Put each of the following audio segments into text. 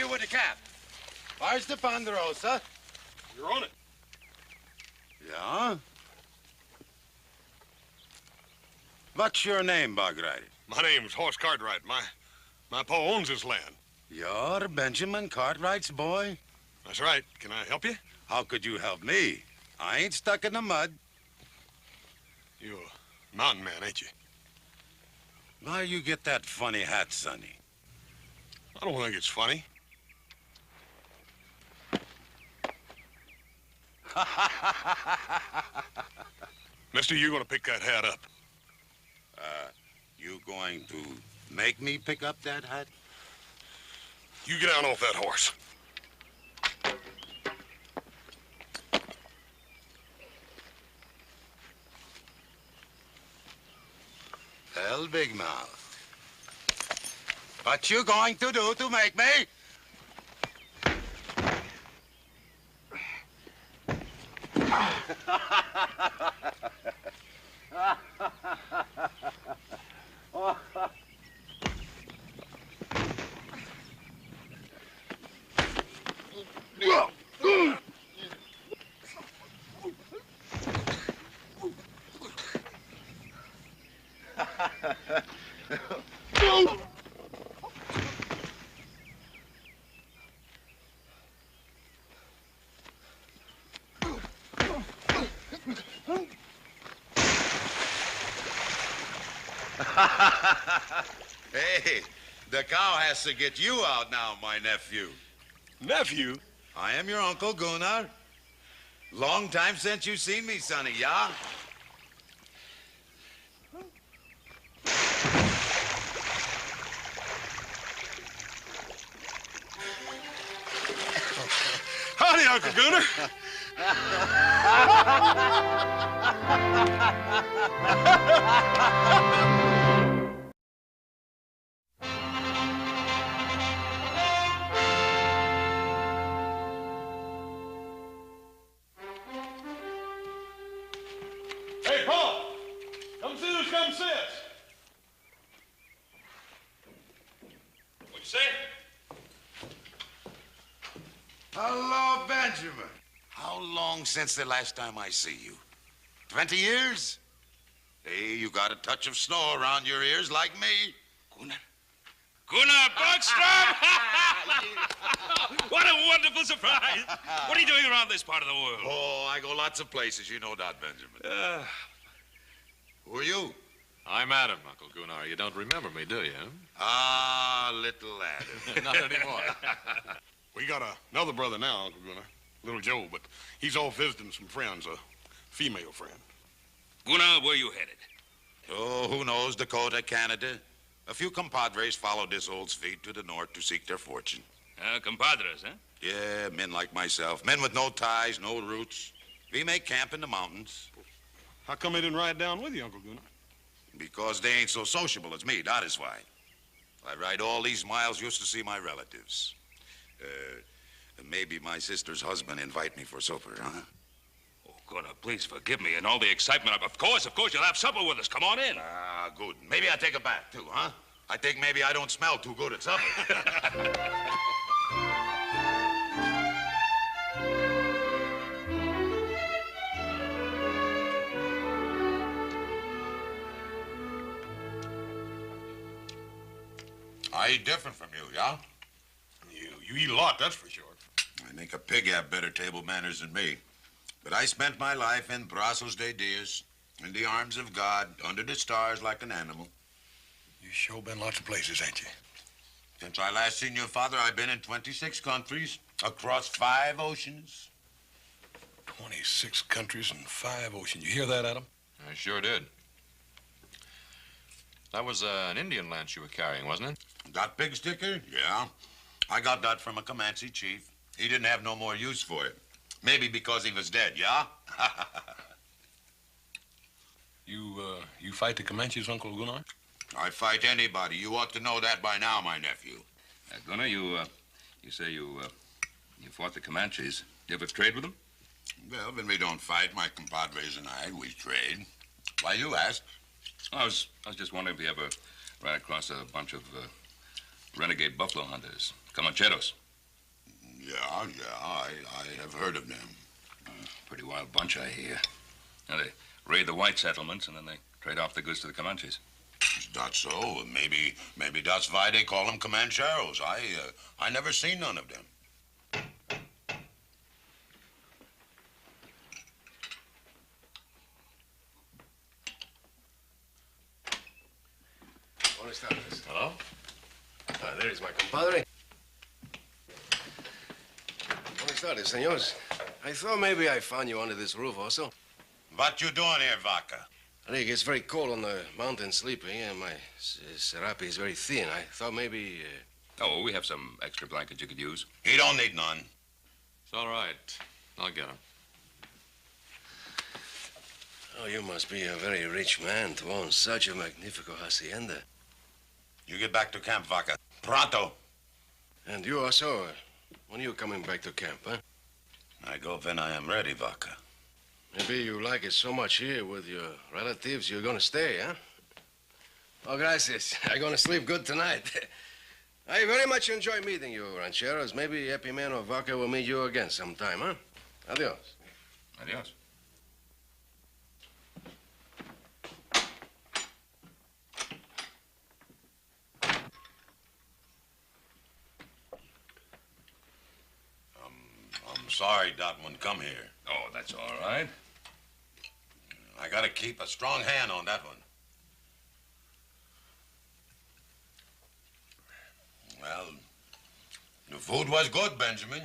you with the cap. Where's the Ponderosa? You're on it. Yeah? What's your name, Bug Rider? My name's Horse Cartwright. My pa owns this land. You're Benjamin Cartwright's boy? That's right. Can I help you? How could you help me? I ain't stuck in the mud. You're a mountain man, ain't you? Why you get that funny hat, Sonny? I don't think it's funny. Mister, you're gonna pick that hat up. You going to make me pick up that hat? You get down off that horse. Well, Big Mouth. What you going to do to make me? Hey, the cow has to get you out now, my nephew. Nephew? I am your Uncle Gunnar. Long time since you seen me, Sonny, yeah? Howdy, Uncle Gunnar. Hey, Paul. Come see who's come see us. What'd you say? Hello, Benjamin. How long since the last time I see you? 20 years? Hey, you got a touch of snow around your ears like me. Gunnar Buckstrom! What a wonderful surprise! What are you doing around this part of the world? Oh, I go lots of places. You know that, Benjamin. Who are you? I'm Adam, Uncle Gunnar. You don't remember me, do you? Ah, little Adam. Not anymore. We got another brother now, Uncle Gunnar. Little Joe, but he's off visiting some friends, a female friend. Gunnar, where are you headed? Oh, who knows? Dakota, Canada. A few compadres followed this old feet to the north to seek their fortune. Compadres, huh? Yeah, men like myself. Men with no ties, no roots. We make camp in the mountains. How come they didn't ride down with you, Uncle Gunnar? Because they ain't so sociable as me, that is why. I ride all these miles just to see my relatives. Maybe my sister's husband invite me for supper, huh? Oh, Gunnar, please forgive me and all the excitement. Of course, you'll have supper with us. Come on in. Ah, good. Maybe I take a bath, too, huh? I think maybe I don't smell too good at supper. I eat different from you, yeah? You eat a lot, that's for sure. I think a pig have better table manners than me. But I spent my life in Brazos de Dias, in the arms of God, under the stars like an animal. You sure been lots of places, ain't you? Since I last seen your father, I've been in 26 countries, across 5 oceans. 26 countries and 5 oceans. You hear that, Adam? I sure did. That was an Indian lance you were carrying, wasn't it? That big sticker? Yeah. I got that from a Comanche chief. He didn't have no more use for it. Maybe because he was dead, yeah? You fight the Comanches, Uncle Gunnar? I fight anybody. You ought to know that by now, my nephew. Gunnar, you say you fought the Comanches. You ever trade with them? Well, when we don't fight, my compadres and I, we trade. Why you ask? I was just wondering if you ever ran across a bunch of renegade buffalo hunters, Comancheros. Yeah, I have heard of them. Pretty wild bunch, I hear. Now, they raid the white settlements, and then they trade off the goods to the Comanches. Is that so? Maybe that's why they call them Comancheros. I never seen none of them. Buenas tardes. Hello? There is my compadre. Buenas tardes, senores. I thought maybe I found you under this roof also. What you doing here, Vaca? I think it's very cold on the mountain sleeping, and my serape is very thin. I thought maybe... Oh, we have some extra blankets you could use. He don't need none. It's all right. I'll get him. Oh, you must be a very rich man to own such a magnifico hacienda. You get back to camp, Vaca. Pronto. And you also, when are you coming back to camp, huh? I go when I am ready, Vaca. Maybe you like it so much here with your relatives, you're gonna stay, huh? Oh, gracias. I'm gonna sleep good tonight. I very much enjoy meeting you, rancheros. Maybe Happy Man or Vaca will meet you again sometime, huh? Adios. Adios. I'm sorry Dot wouldn't come here. Oh, that's all right. I gotta keep a strong hand on that one. Well, the food was good, Benjamin.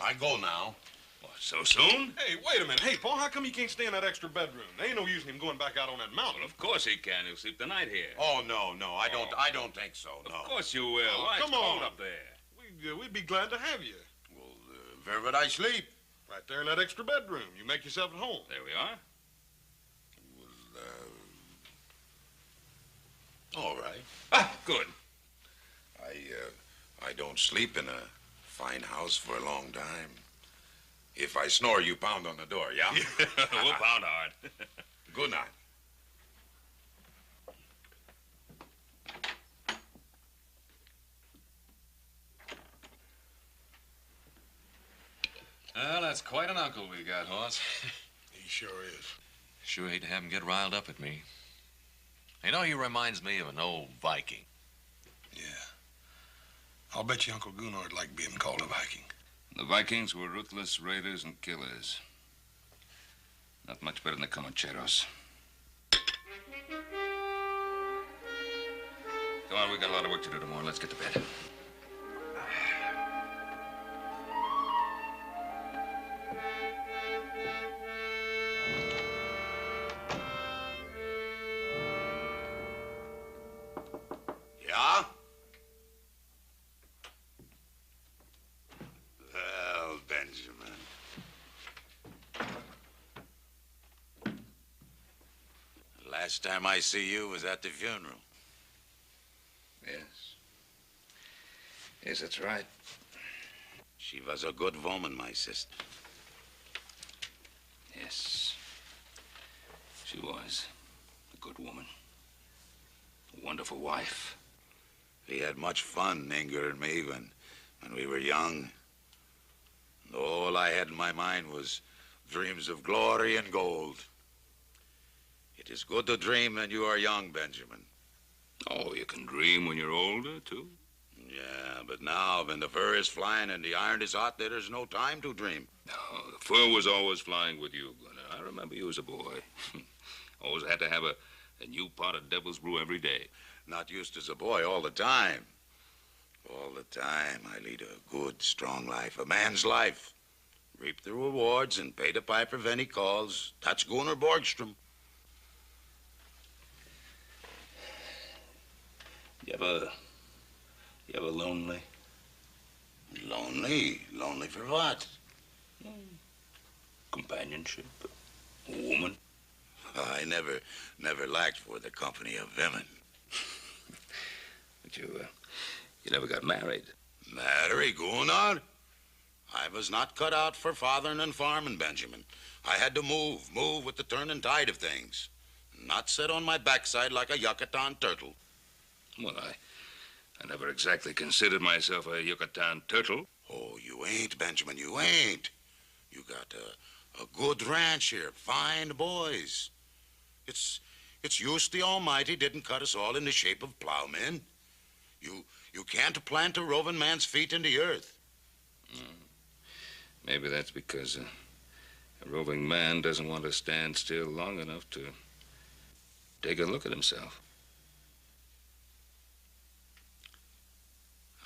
I go now. What, so soon? Hey, wait a minute. Hey, Paul, how come you can't stay in that extra bedroom? There ain't no use in him going back out on that mountain. Well, of course he can. He'll sleep the night here. Oh, no, I don't think so, no. Of course you will. Oh, Why, come it's cold on. up there. We'd be glad to have you. Well, where would I sleep? Right there in that extra bedroom. You make yourself at home. There we are. All right. Ah, good. I don't sleep in a fine house for a long time. If I snore, you pound on the door, yeah? We'll pound hard. Good night. Well, that's quite an uncle we got, Hoss. He sure is. Sure hate to have him get riled up at me. You know, he reminds me of an old Viking. Yeah. I'll bet you Uncle Gunnar'd like being called a Viking. The Vikings were ruthless raiders and killers. Not much better than the Comancheros. Come on, we got a lot of work to do tomorrow. Let's get to bed. Yeah? Well, Benjamin. Last time I see you was at the funeral. Yes. Yes, that's right. She was a good woman, my sister. Yes. She was a good woman. A wonderful wife. We had much fun, Inger and me, when we were young. And all I had in my mind was dreams of glory and gold. It is good to dream when you are young, Benjamin. Oh, you can dream when you're older, too? Yeah, but now, when the fur is flying and the iron is hot, there is no time to dream. No, the fur was always flying with you, Gunnar. I remember you as a boy. Always had to have a new pot of devil's brew every day. Not used as a boy all the time. All the time, I lead a good, strong life, a man's life. Reap the rewards and pay the piper when he calls. That's Gunnar Borgstrom. You ever lonely? Lonely? Lonely for what? Companionship? A woman? I never lacked for the company of women. But you never got married. Marry, Gunnar? I was not cut out for fathering and farming, Benjamin. I had to move with the turning tide of things. Not sit on my backside like a Yucatan turtle. Well, I never exactly considered myself a Yucatan turtle. Oh, you ain't, Benjamin, you ain't. You got a good ranch here, fine boys. It's use the Almighty didn't cut us all in the shape of plowmen. You can't plant a roving man's feet in the earth. Maybe that's because a roving man doesn't want to stand still long enough to take a look at himself.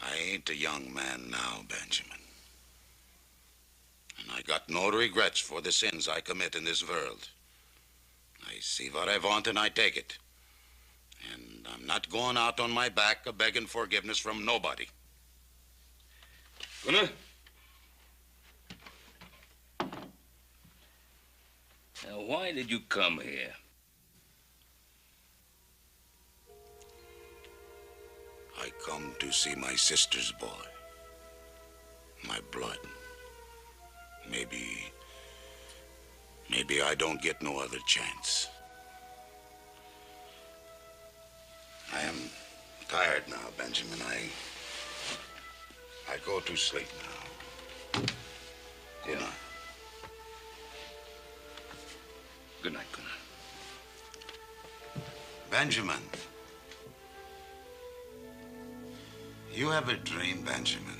I ain't a young man now, Benjamin. And I got no regrets for the sins I commit in this world. I see what I want and I take it. And I'm not going out on my back begging forgiveness from nobody. Gunnar? Now, why did you come here? I come to see my sister's boy. My blood. Maybe I don't get no other chance. I am tired now, Benjamin. I go to sleep now. Good night. Good night, Gunnar. Benjamin. You ever dream, Benjamin?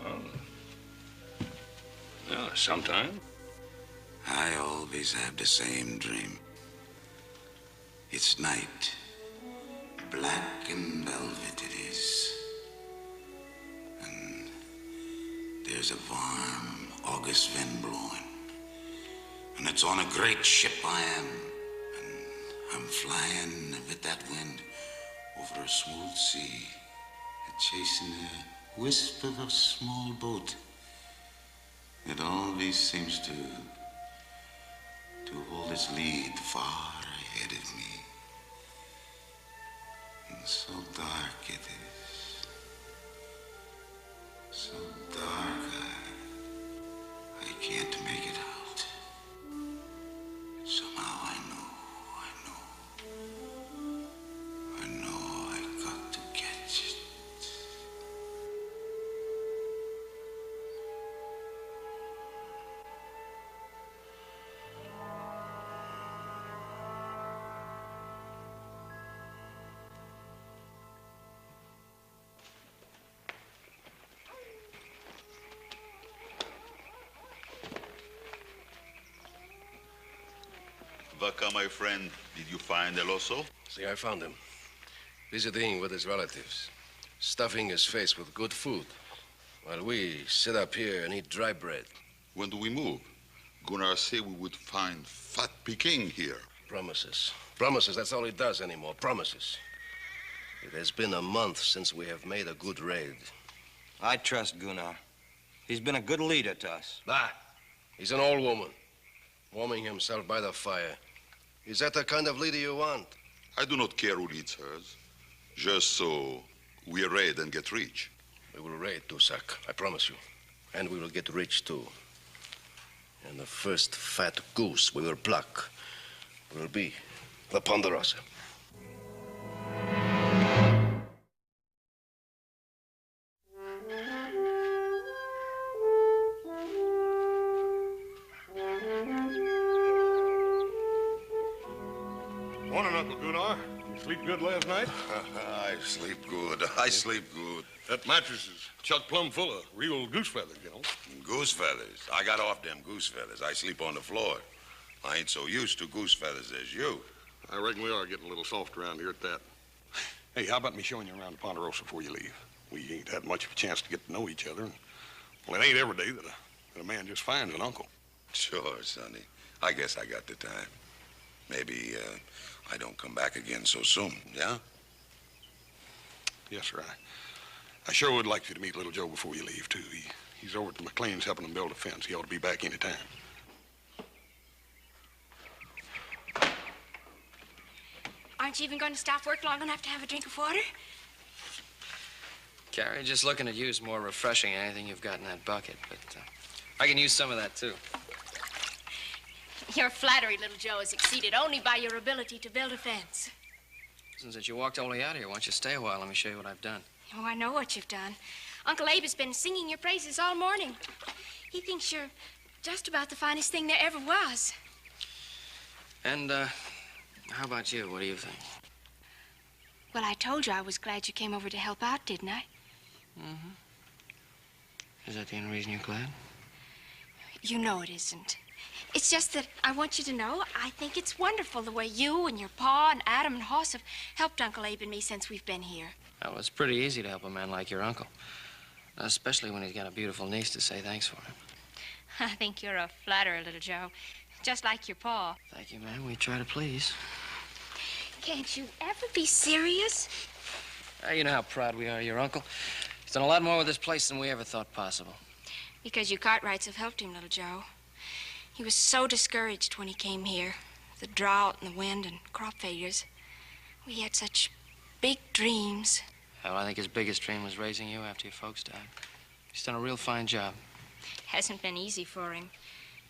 Well, yeah, sometime. I always have the same dream. It's night. Black and velvet it is. And there's a warm August wind blowing. And it's on a great ship I am. And I'm flying with that wind over a smooth sea, chasing a wisp of a small boat. It always seems to hold its lead far ahead of me. And so dark it is. So dark I can't make it out. Somehow I know I got to catch it. Vaca, my friend, did you find El Oso? See, I found him. Visiting with his relatives. Stuffing his face with good food. While we sit up here and eat dry bread. When do we move? Gunnar said we would find fat Peking here. Promises. Promises, that's all he does anymore. Promises. It has been a month since we have made a good raid. I trust Gunnar. He's been a good leader to us. Bah! He's an old woman. Warming himself by the fire. Is that the kind of leader you want? I do not care who leads hers. Just so we raid and get rich. We will raid, Dusak, I promise you. And we will get rich, too. And the first fat goose we will pluck will be the Ponderosa. Morning, Uncle Gunnar. You sleep good last night? I sleep good. I sleep good. That mattress is chock plumb full of real goose feathers, you know. Goose feathers. I got off them goose feathers. I sleep on the floor. I ain't so used to goose feathers as you. I reckon we are getting a little soft around here at that. Hey, how about me showing you around the Ponderosa before you leave? We ain't had much of a chance to get to know each other. And, well, it ain't every day that a man just finds an uncle. Sure, Sonny. I guess I got the time. Maybe I don't come back again so soon, yeah? Yes, sir. I sure would like you to meet little Joe before you leave, too. He's over at the McLean's helping them build a fence. He ought to be back any time. Aren't you even going to stop work long enough to have a drink of water? Carrie, just looking at you is more refreshing than anything you've got in that bucket, but I can use some of that, too. Your flattery, little Joe, is exceeded only by your ability to build a fence. Since you walked all the way out here, why don't you stay a while? Let me show you what I've done. Oh, I know what you've done. Uncle Abe has been singing your praises all morning. He thinks you're just about the finest thing there ever was. And, how about you? What do you think? Well, I told you I was glad you came over to help out, didn't I? Mm-hmm. Is that the only reason you're glad? You know it isn't. It's just that I want you to know I think it's wonderful the way you and your pa and Adam and Hoss have helped Uncle Abe and me since we've been here. Well, it's pretty easy to help a man like your uncle. Especially when he's got a beautiful niece to say thanks for him. I think you're a flatterer, little Joe. Just like your pa. Thank you, ma'am. We try to please. Can't you ever be serious? You know how proud we are of your uncle. He's done a lot more with this place than we ever thought possible. Because you Cartwrights have helped him, little Joe. He was so discouraged when he came here. The drought and the wind and crop failures. We had such big dreams. Well, I think his biggest dream was raising you after your folks died. He's done a real fine job. Hasn't been easy for him.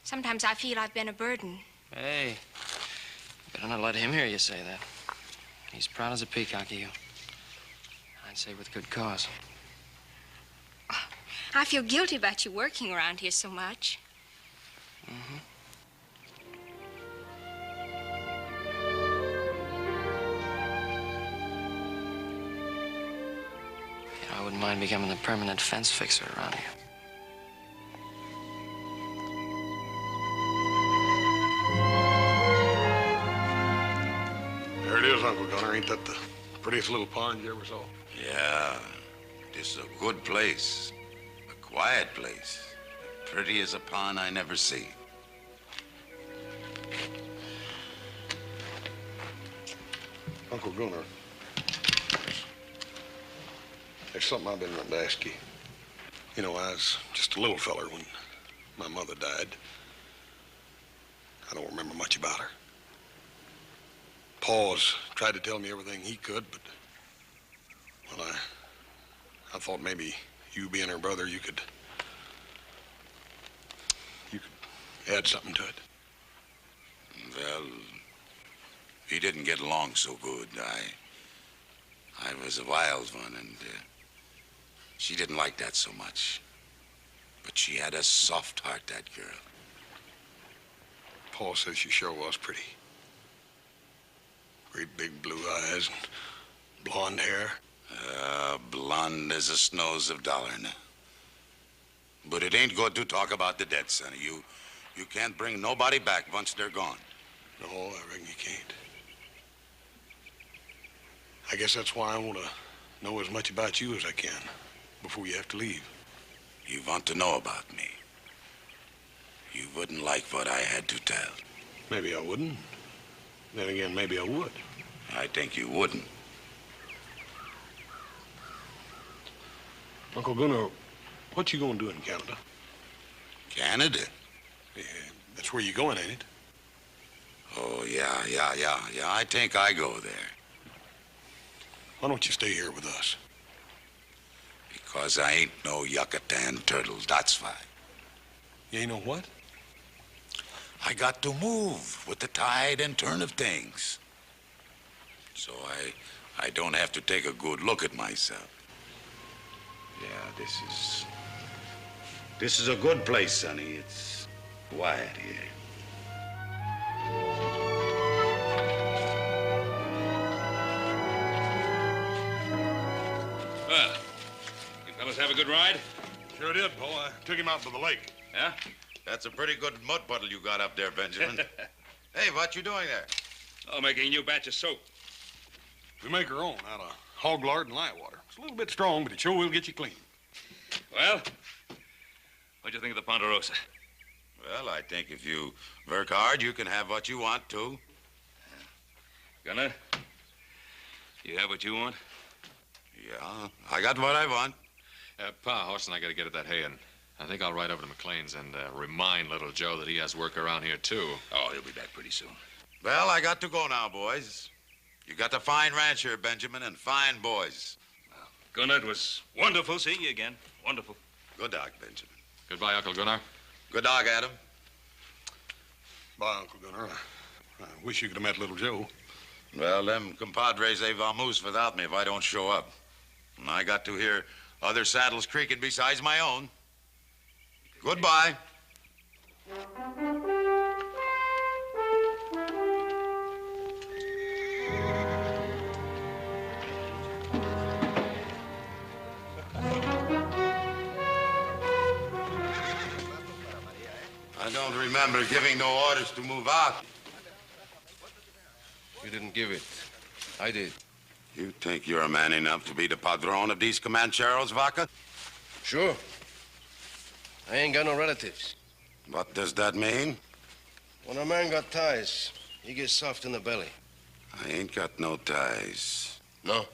Sometimes I feel I've been a burden. Hey, better not let him hear you say that. He's proud as a peacock of you. I'd say with good cause. I feel guilty about you working around here so much. Mm-hmm. I wouldn't mind becoming the permanent fence fixer around here. There it is, Uncle Gunner. Ain't that the prettiest little pond you ever saw? Yeah, this is a good place. A quiet place. Pretty as a pond I never see. Uncle Gunner, there's something I've been wanting to ask you. You know, I was just a little feller when my mother died. I don't remember much about her. Pa's tried to tell me everything he could, but, well, I thought maybe you being her brother, you could add something to it. Well, we didn't get along so good. I was a wild one, and she didn't like that so much. But she had a soft heart, that girl. Pa says she sure was pretty. Great big blue eyes and blonde hair. Blonde as the snows of Dollarna. But it ain't good to talk about the dead, sonny. You can't bring nobody back once they're gone. No, I reckon you can't. I guess that's why I want to know as much about you as I can before you have to leave. You want to know about me. You wouldn't like what I had to tell. Maybe I wouldn't. Then again, maybe I would. I think you wouldn't. Uncle Gunnar, what you gonna do in Canada? Canada? Yeah, that's where you're going, ain't it? Oh, yeah. I think I go there. Why don't you stay here with us? Because I ain't no Yucatan turtle, that's why. You ain't know what? I got to move with the tide and turn of things. So I don't have to take a good look at myself. Yeah, this is a good place, sonny. It's quiet here. Well, you fellas have a good ride? Sure did, Paul. I took him out to the lake. Yeah? That's a pretty good mud puddle you got up there, Benjamin. Hey, what you doing there? Oh, making a new batch of soap. We make our own out of hog lard and lye water. It's a little bit strong, but it sure will get you clean. Well, what'd you think of the Ponderosa? Well, I think if you work hard, you can have what you want, too. Gunner, you have what you want? Yeah, I got what I want. Pa, Horse and I got to get at that hay, and I think I'll ride over to McLean's and remind little Joe that he has work around here, too. Oh, he'll be back pretty soon. Well, I got to go now, boys. You got a fine ranch here, Benjamin, and fine boys. Well, Gunner, it was wonderful seeing you again. Wonderful. Good dog, Benjamin. Goodbye, Uncle Gunnar. Good dog, Adam. Bye, Uncle Gunnar. I wish you could have met little Joe. Well, them compadres, they vamoose without me if I don't show up. And I got to hear other saddles creaking besides my own. Goodbye. I don't remember giving no orders to move out. You didn't give it. I did. You think you're man enough to be the padrone of these Comancheros, Vaca? Sure. I ain't got no relatives. What does that mean? When a man got ties, he gets soft in the belly. I ain't got no ties. No?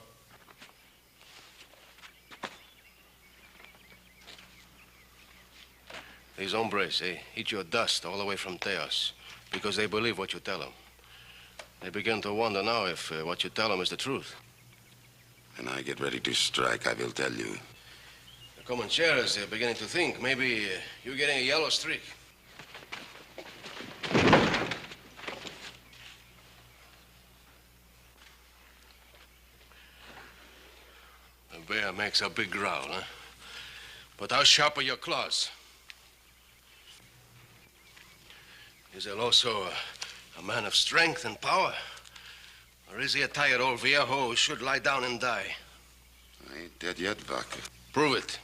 These hombres, they eat your dust all the way from Teos because they believe what you tell them. They begin to wonder now if what you tell them is the truth. When I get ready to strike, I will tell you. The Comancheros, they're beginning to think maybe you're getting a yellow streak. The bear makes a big growl, huh? But how sharp are your claws? Is El Oso a man of strength and power? Or is he a tired old viejo who should lie down and die? I ain't dead yet, Vaca. Prove it.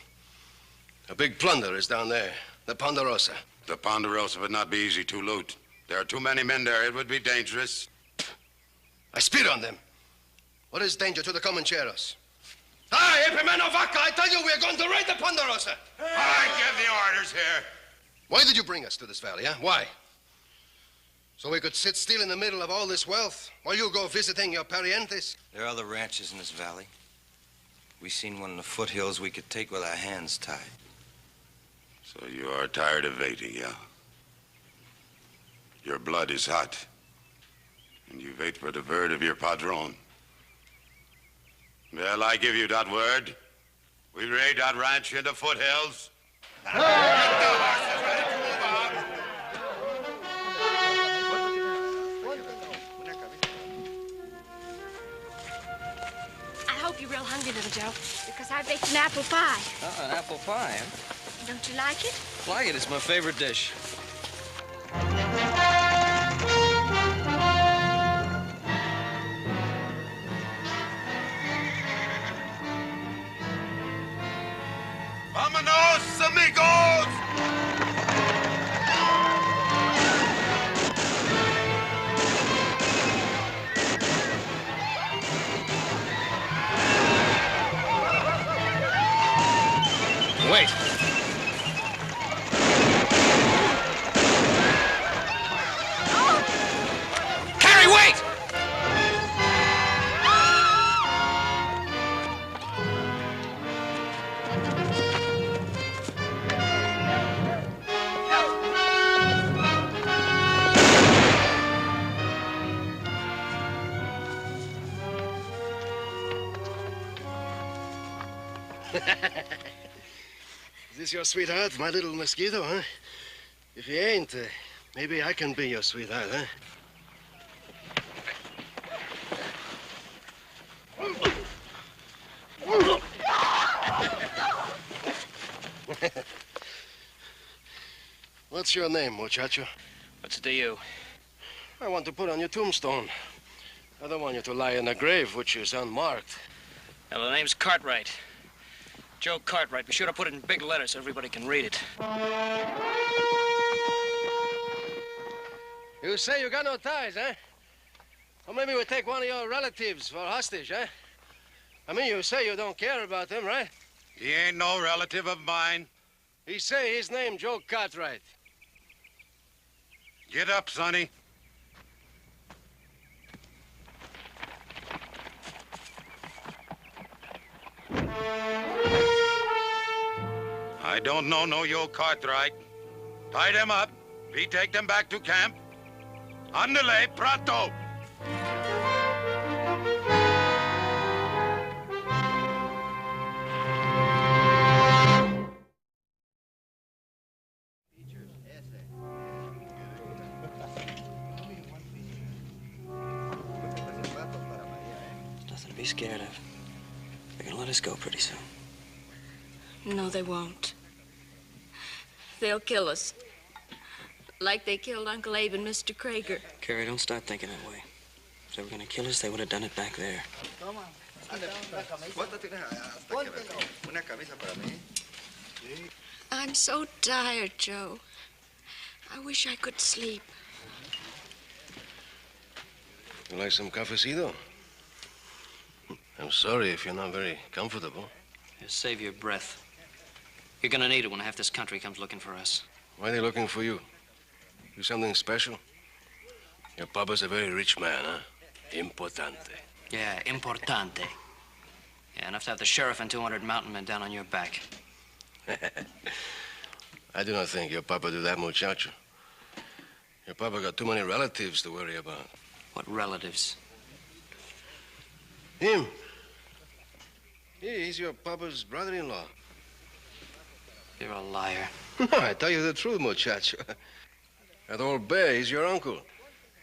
A big plunder is down there, the Ponderosa. The Ponderosa would not be easy to loot. There are too many men there. It would be dangerous. I spit on them. What is danger to the Comancheros? Hi, Epimeno Vaca, I tell you we're going to raid the Ponderosa. I give the orders here. Why did you bring us to this valley, huh? Why? So we could sit still in the middle of all this wealth while you go visiting your parientes? There are other ranches in this valley. We seen one in the foothills we could take with our hands tied. So you are tired of waiting, yeah? Your blood is hot. And you wait for the word of your padrone. Well, I give you that word. We raid that ranch in the foothills. Get the horses ready to move out. I hope you're real hungry, little Joe, because I baked an apple pie. An apple pie, huh? Don't you like it? Like it. It's my favorite dish. Vámonos, amigos! Wait. Harry, wait! Is this your sweetheart, my little mosquito, huh? If he ain't, maybe I can be your sweetheart, huh? What's your name, muchacho? What's it to you? I want to put on your tombstone. I don't want you to lie in a grave which is unmarked. Well, the name's Cartwright. Joe Cartwright. Be sure to put it in big letters so everybody can read it. You say you got no ties, huh? Or maybe we take one of your relatives for hostage, huh? I mean, you say you don't care about him, right? He ain't no relative of mine. He say his name Joe Cartwright. Get up, Sonny. I don't know no Joe Cartwright. Tie them up. We take them back to camp. Andale, pronto. Nothing to be scared of. We can They'll let us go pretty soon. No, they won't. They'll kill us. Like they killed Uncle Abe and Mr. Krager. Carrie, don't start thinking that way. If they were gonna kill us, they would have done it back there. I'm so tired, Joe. I wish I could sleep. You like some cafecito? I'm sorry if you're not very comfortable. Just save your breath. You're gonna need it when half this country comes looking for us. Why are they looking for you? You something special? Your papa's a very rich man, huh? Importante. Yeah, importante. Yeah, enough to have the sheriff and 200 mountain men down on your back. I do not think your papa do that, muchacho. Your papa got too many relatives to worry about. What relatives? Him. He's your papa's brother-in-law. You're a liar. I tell you the truth, muchacho. That old bear, he's your uncle.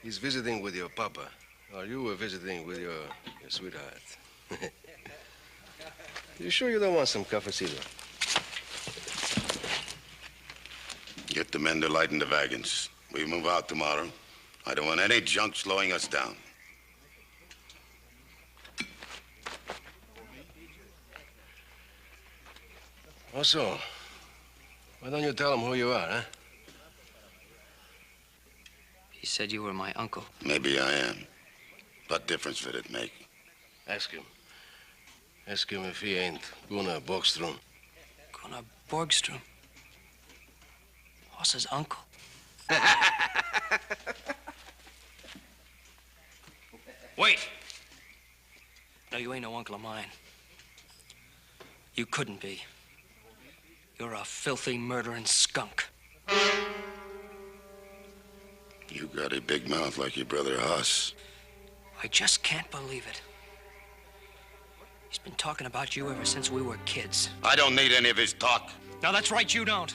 He's visiting with your papa. Or you were visiting with your sweetheart. You sure you don't want some cafecito? Get the men to lighten the wagons. We move out tomorrow. I don't want any junk slowing us down. Also, why don't you tell him who you are, huh? He said you were my uncle. Maybe I am. What difference would it make? Ask him. Ask him if he ain't Gunnar Borgstrom. Gunnar Borgstrom? Hoss's uncle. Wait! No, you ain't no uncle of mine. You couldn't be. You're a filthy, murdering skunk. You got a big mouth like your brother Hoss. I just can't believe it. He's been talking about you ever since we were kids. I don't need any of his talk. No, that's right, you don't.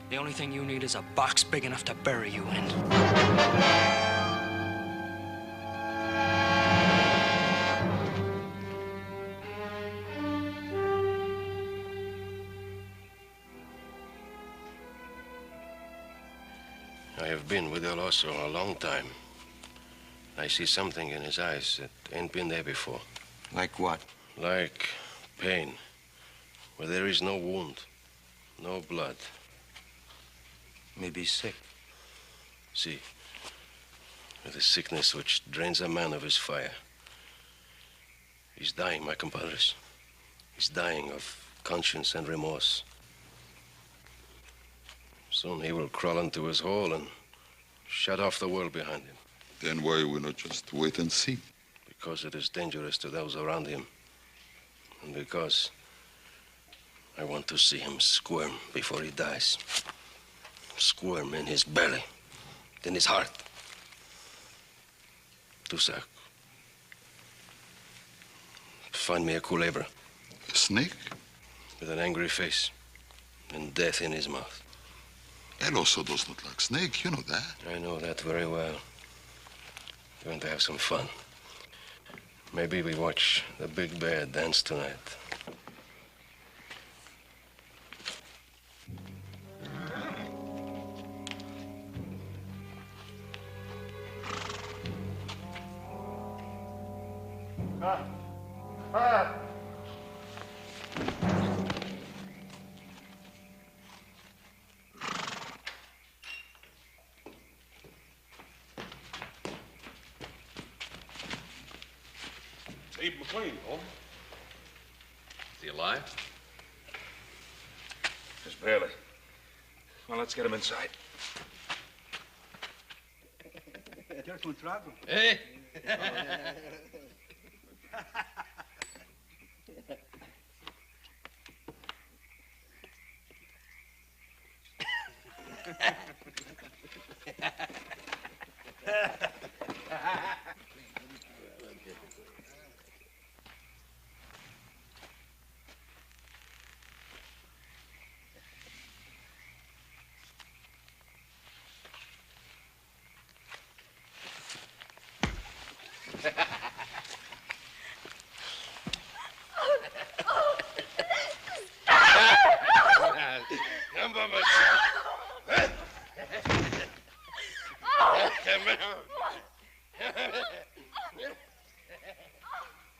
The only thing you need is a box big enough to bury you in. I have been with El Oso a long time. I see something in his eyes that ain't been there before. Like what? Like pain, where there is no wound, no blood. Maybe he's sick. See, with a sickness which drains a man of his fire. He's dying, my compadres. He's dying of conscience and remorse. Soon he will crawl into his hole and shut off the world behind him. Then why we not just wait and see? Because it is dangerous to those around him. And because I want to see him squirm before he dies. Squirm in his belly, in his heart. Tusak, find me a culebra. A snake? With an angry face and death in his mouth. El Oso does not like snake, you know that. I know that very well. We're going to have some fun. Maybe we watch the big bear dance tonight. Abe McLean, Holmes. Is he alive? Just barely. Well, let's get him inside. Hey!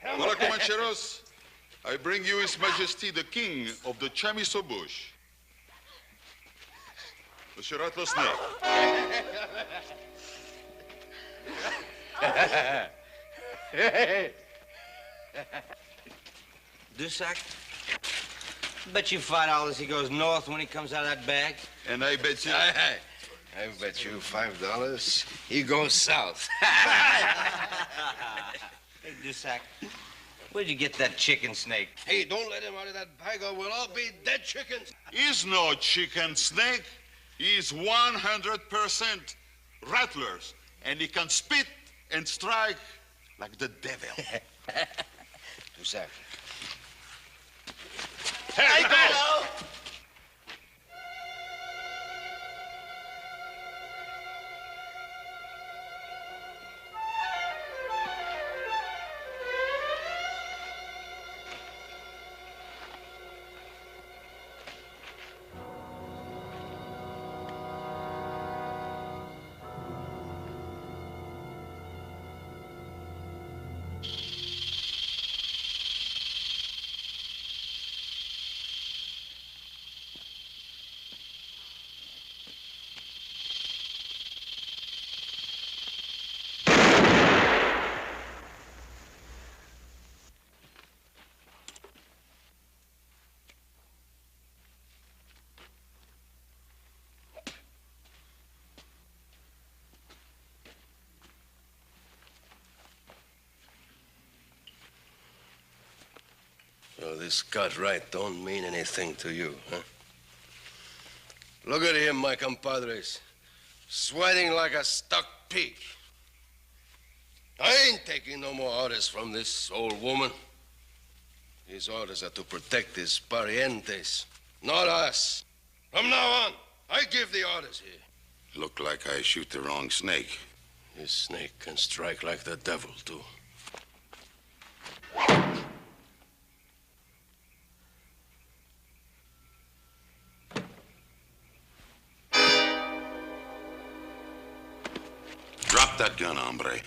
Hola, Comancheros. I bring you His Majesty the King of the Chamiso Bush. The Shirato Snake. Dusak? Bet you $5 he goes north when he comes out of that bag. And I bet you... I bet you $5 he goes south. Hey, Dusak, where'd you get that chicken snake? Hey, don't let him out of that bag or we'll all be dead chickens. He's no chicken snake. He's 100% rattlers. And he can spit and strike like the devil. Dusak. Hey, go! So this cut right don't mean anything to you, huh? Look at him, my compadres. Sweating like a stuck pig. I ain't taking no more orders from this old woman. His orders are to protect his parientes, not us. From now on, I give the orders here. Look like I shoot the wrong snake. This snake can strike like the devil, too. Drop that gun, hombre.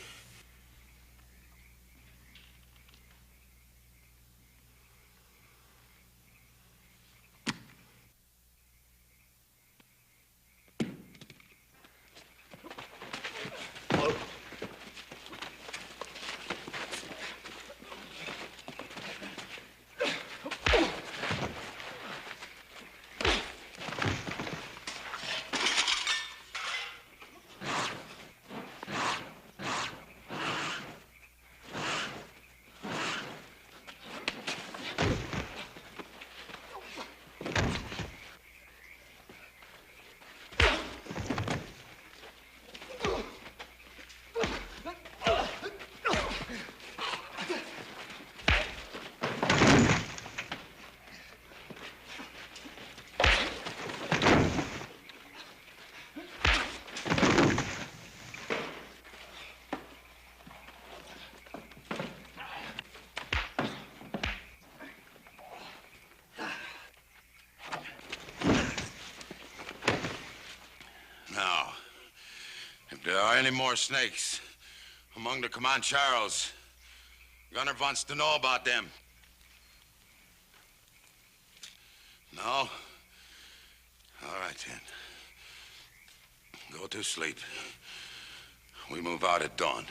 Now, if there are any more snakes among the Comancheros, Gunner wants to know about them. No? All right, then. Go to sleep. We move out at dawn.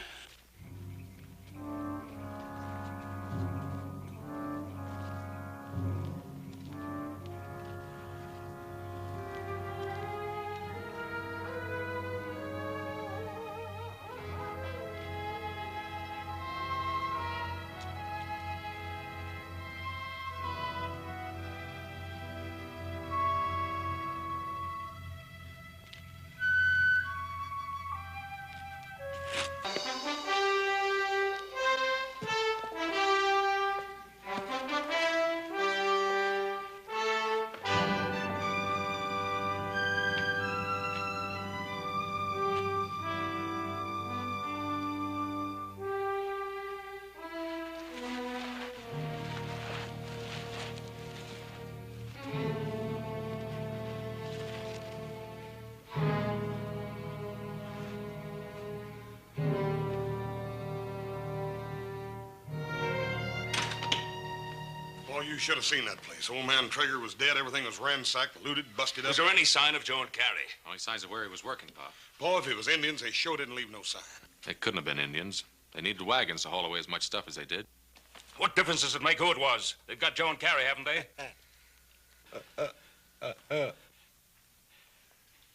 you should have seen that place. Old man Traeger was dead. Everything was ransacked, looted, busted up. Was there any sign of Joe and Carrie? Only signs of where he was working, Pop. Paul, if it was Indians, they sure didn't leave no sign. They couldn't have been Indians. They needed wagons to haul away as much stuff as they did. What difference does it make who it was? They've got Joe and Carrie, haven't they?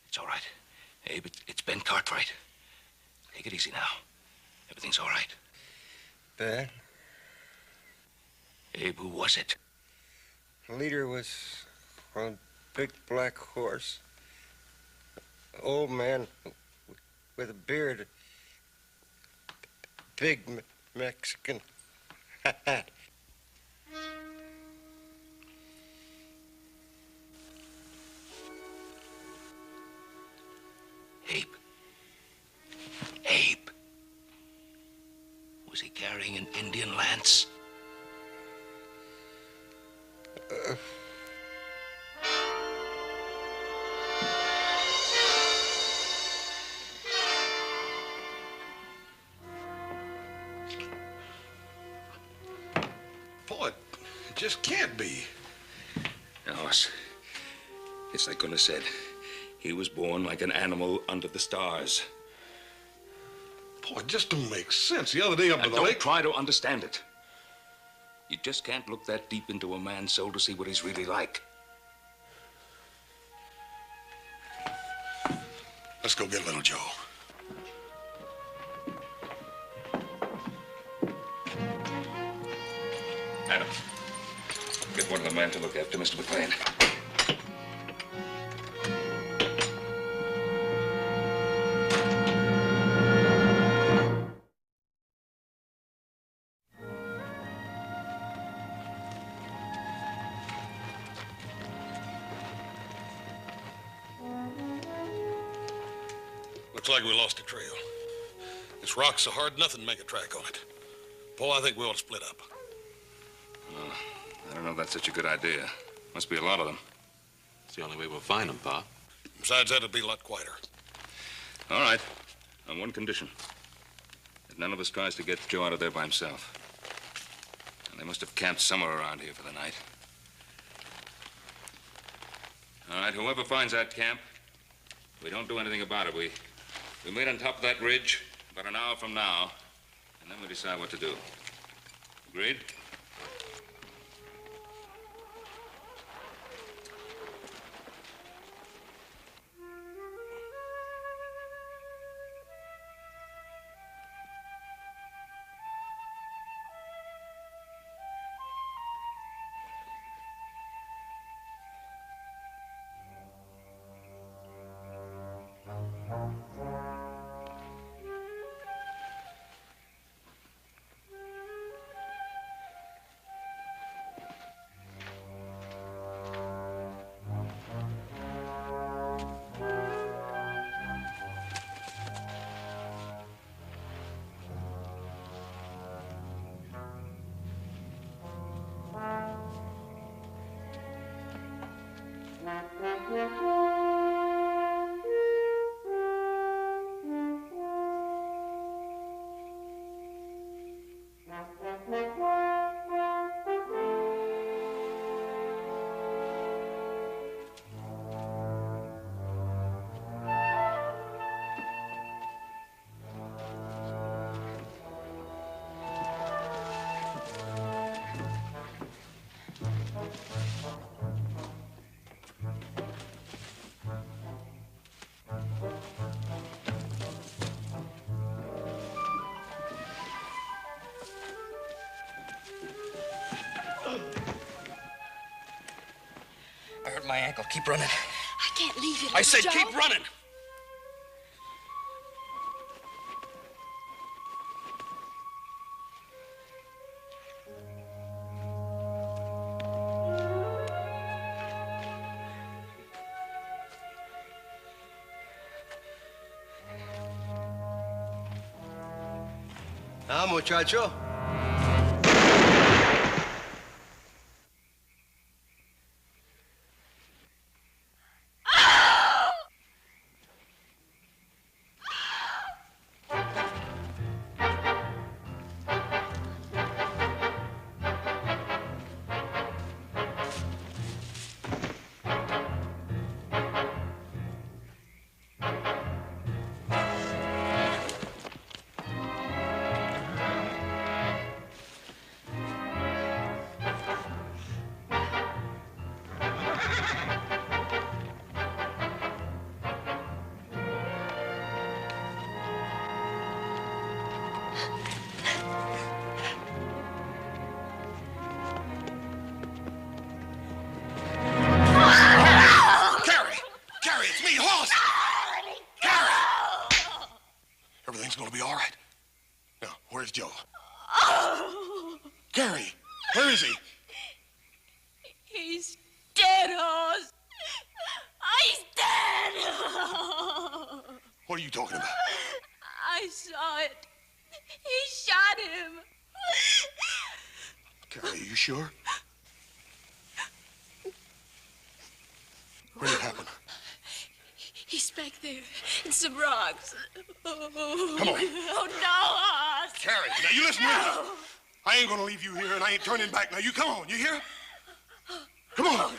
It's all right. Abe, it's Ben Cartwright. Take it easy now. Everything's all right. Ben? Abe, who was it? The leader was on a big black horse. Old man with a beard. Big Mexican hat. Abe. Abe. Was he carrying an Indian lance? Paul, it just can't be. No, it's like Gunnar said. He was born like an animal under the stars. Paul, it just don't make sense. The other day up Now, at the don't lake... try to understand it. You just can't look that deep into a man's soul to see what he's really like. Let's go get little Joe. Adam, get one of the men to look after Mr. McLean. Looks like we lost the trail. This rock's so hard, nothing make a track on it. Paul, I think we ought to split up. I don't know if that's such a good idea. Must be a lot of them. It's the only way we'll find them, Pa. Besides that, it'll be a lot quieter. All right. On one condition. That none of us tries to get Joe out of there by himself. And they must have camped somewhere around here for the night. All right, whoever finds that camp, we don't do anything about it. We meet on top of that ridge about an hour from now, and then we decide what to do. Agreed? I hurt my ankle. Keep running. I can't leave you. I said Joe. keep running. Now, muchacho. everything's gonna be all right. Now, where's Joe? Oh. Gary, where is he? He's dead, Hoss. He's dead. What are you talking about? I saw it. He shot him. Gary, are you sure? Where did it happen? He's back there in some rocks. Oh. Come on. Oh, no, Hoss. Gary, now you listen to me. I ain't gonna leave you here, and I ain't turning back. Now you come on, you hear? Come on.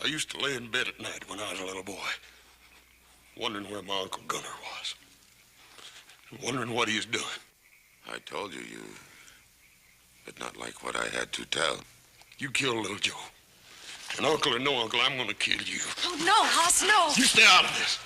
I used to lay in bed at night when I was a little boy, wondering where my Uncle Gunner was, and wondering what he was doing. I told you did not like what I had to tell. You killed little Joe. And uncle or no uncle, I'm gonna kill you. Oh, no, Hoss, no. You stay out of this.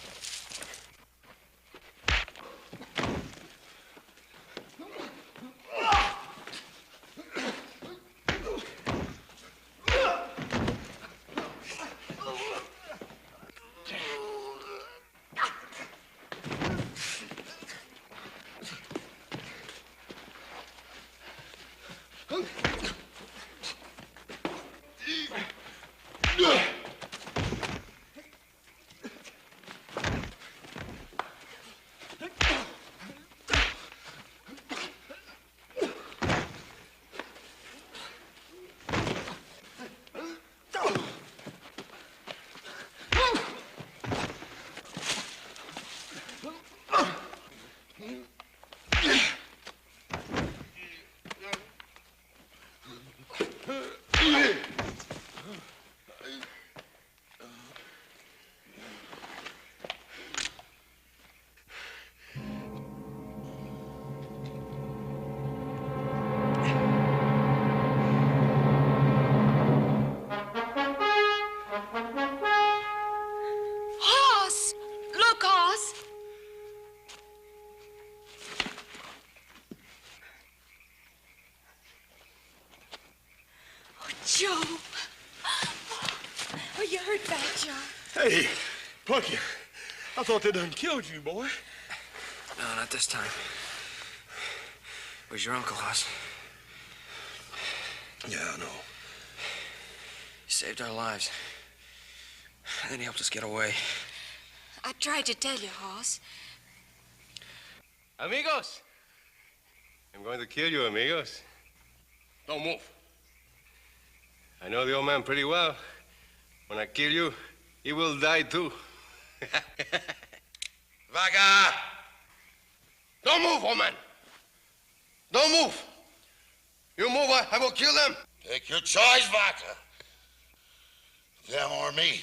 Hoss! Look, Hoss! Oh, Joe. Oh, you hurt bad, Joe. Hey, Plucky, I thought they done killed you, boy. No, not this time. Where's your uncle, Hoss? Yeah, I know. He saved our lives. And then he helped us get away. I tried to tell you, Hoss. Amigos! I'm going to kill you, amigos. Don't move. I know the old man pretty well. When I kill you, he will die too. Vaga! Don't move, old man. Don't move. You move, I will kill them. Take your choice, Vaca. Them or me.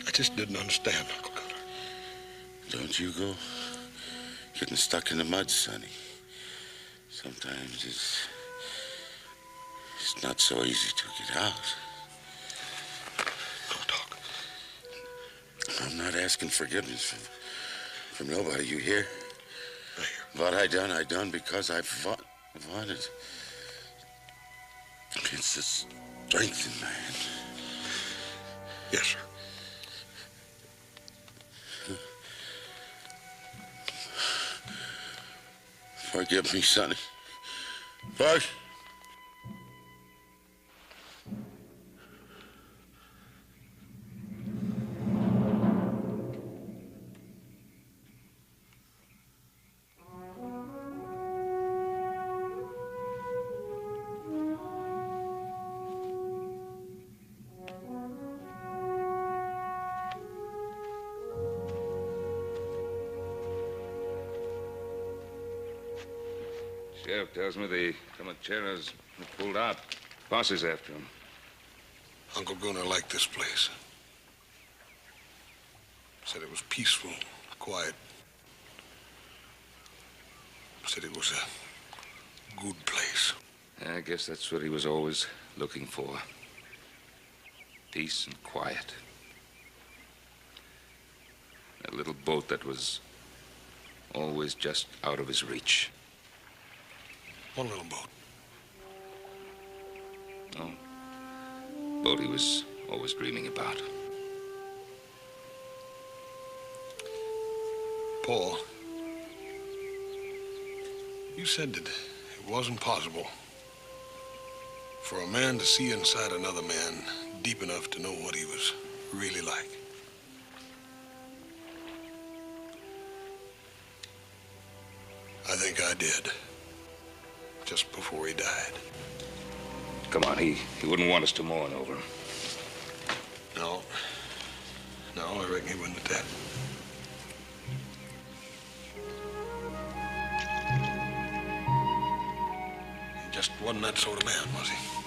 I just didn't understand, Uncle Gunner. Don't you go getting stuck in the mud, Sonny. Sometimes it's not so easy to get out. Don't talk. I'm not asking forgiveness from nobody, you hear? I hear. What I done because I wanted. It's the strength in man. Yes, sir. Forgive me, Sonny. Bush. Sheriff tells me the Comancheros pulled out. Posse's after him. Uncle Gunnar liked this place. Said it was peaceful, quiet. Said it was a good place. I guess that's what he was always looking for. Peace and quiet. A little boat that was always just out of his reach. One little boat. No. Boat he was always dreaming about. Paul, you said that it wasn't possible for a man to see inside another man deep enough to know what he was really like. I think I did. Just before he died. Come on, he wouldn't want us to mourn over him. No. No, I reckon he wouldn't at that. He just wasn't that sort of man, was he?